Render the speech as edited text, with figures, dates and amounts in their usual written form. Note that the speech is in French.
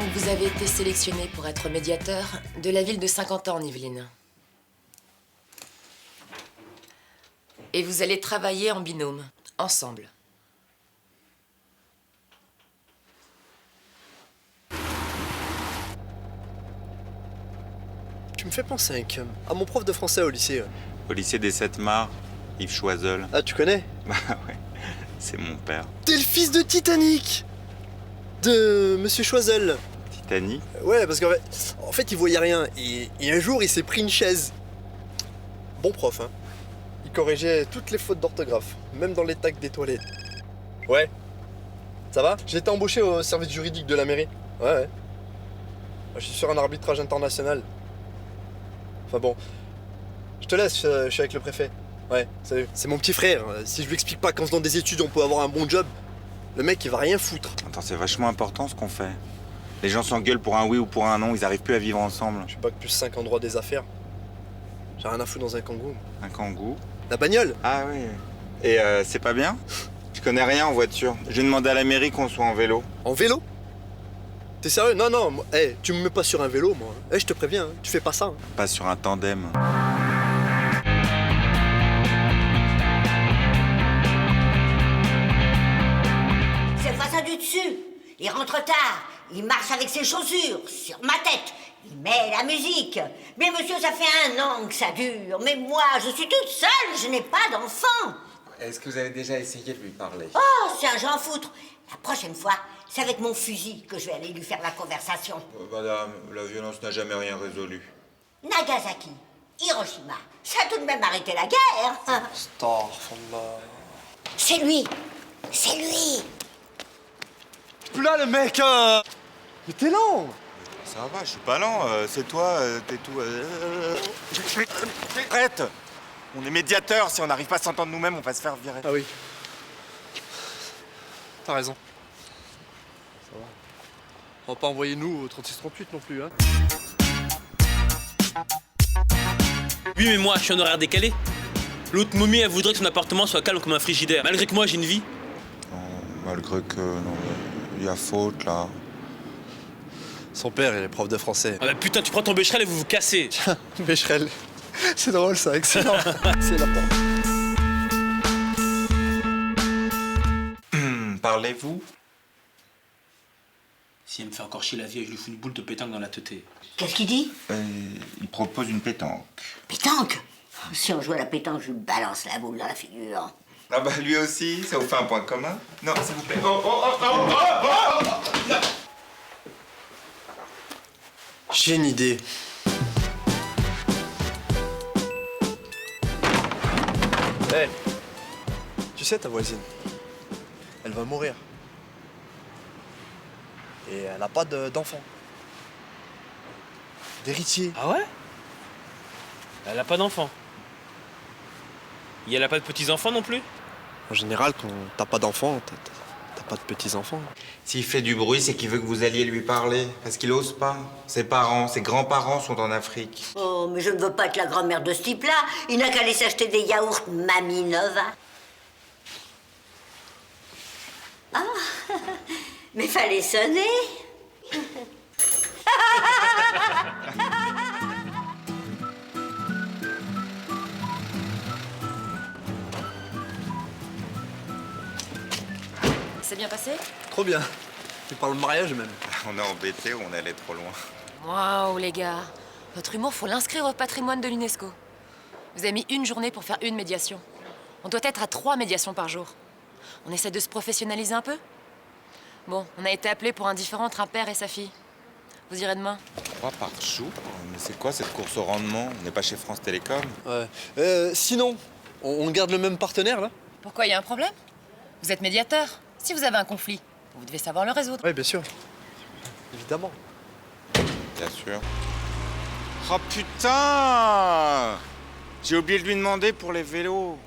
Donc vous avez été sélectionné pour être médiateur de la ville de Saint-Quentin en Yvelines. Et vous allez travailler en binôme, ensemble. Tu me fais penser à mon prof de français au lycée. Au lycée des Sept-Mars, Yves Choiseul. Ah, tu connais? Bah ouais, c'est mon père. T'es le fils de Titanic! De Monsieur Choiseul. Titanic? Ouais, parce qu'en fait, il voyait rien. Et un jour, il s'est pris une chaise. Bon prof, hein. Il corrigeait toutes les fautes d'orthographe, même dans les tags des toilettes. Ouais. Ça va? J'ai été embauché au service juridique de la mairie. Ouais. Je suis sur un arbitrage international. Enfin bon. Je te laisse, je suis avec le préfet. Ouais, salut. C'est mon petit frère. Si je lui explique pas qu'en faisant des études, on peut avoir un bon job, le mec, il va rien foutre. Attends, c'est vachement important ce qu'on fait. Les gens s'engueulent pour un oui ou pour un non, ils arrivent plus à vivre ensemble. Je suis bac plus 5 en droit des affaires. J'ai rien à foutre dans un kangou. Un kangou? La bagnole? Ah oui. Et c'est pas bien? Je connais rien en voiture. J'ai demandé à la mairie qu'on soit en vélo. En vélo? T'es sérieux? Non, moi, tu me mets pas sur un vélo, moi. Je te préviens, hein, tu fais pas ça. Hein. Pas sur un tandem. C'est pas ça du dessus. Il rentre tard. Il marche avec ses chaussures sur ma tête. Il met la musique. Mais monsieur, ça fait 1 an que ça dure. Mais moi, je suis toute seule. Je n'ai pas d'enfant. Est-ce que vous avez déjà essayé de lui parler? Oh, c'est un Jean foutre. La prochaine fois, c'est avec mon fusil que je vais aller lui faire la conversation. Madame, la violence n'a jamais rien résolu. Nagasaki, Hiroshima, ça a tout de même arrêté la guerre. Starfallah. C'est lui. C'est lui. Plus là, le mec. Mais t'es lent. Ça va, je suis pas lent. C'est toi, t'es tout... Arrête! On est médiateurs. Si on n'arrive pas à s'entendre nous-mêmes, on va se faire virer. Ah oui. T'as raison. Ça va. On va pas envoyer nous au 36-38 non plus, hein. Oui, mais moi, je suis en horaire décalé. L'autre momie, elle voudrait que son appartement soit calme comme un frigidaire. Malgré que moi, j'ai une vie. Non, malgré que... Non, il y a faute, là. Son père, il est prof de français. Ah bah putain, tu prends ton bécherel et vous vous cassez. Becherel. C'est drôle, ça, excellent. C'est la porte. Parlez-vous? Si elle me fait encore chier la vie, je lui fous une boule de pétanque dans la teuté. Qu'est-ce qu'il dit? Il propose une pétanque. Pétanque. Si on joue à la pétanque, je lui balance la boule dans la figure. Ah bah lui aussi, ça vous fait un point commun? Non, s'il vous plaît. J'ai une idée. Hé, tu sais, ta voisine, elle va mourir. Et elle n'a pas d'enfant. D'héritier. Ah ouais? Elle a pas d'enfant. Et elle a pas de petits-enfants non plus? En général, quand t'as pas d'enfant, t'as pas de petits-enfants. S'il fait du bruit, c'est qu'il veut que vous alliez lui parler. Parce qu'il ose pas. Ses parents, ses grands-parents sont en Afrique. Oh, mais je ne veux pas être la grand-mère de ce type-là. Il n'a qu'à aller s'acheter des yaourts Mamie Nova. Ah, mais fallait sonner. C'est bien passé? Trop bien. Tu parles de mariage même. On est embêtés ou on allait trop loin. Waouh, les gars. Votre humour, faut l'inscrire au patrimoine de l'UNESCO. Vous avez mis 1 journée pour faire 1 médiation. On doit être à 3 médiations par jour. On essaie de se professionnaliser un peu? Bon, on a été appelé pour un différend entre un père et sa fille. Vous irez demain? 3 par jour? Mais c'est quoi cette course au rendement? On n'est pas chez France Télécom? Ouais. Sinon, on garde le même partenaire, là? Pourquoi, il y a un problème? Vous êtes médiateur. Si vous avez un conflit, vous devez savoir le résoudre. Oui, bien sûr. Évidemment. Bien sûr. Oh putain! J'ai oublié de lui demander pour les vélos.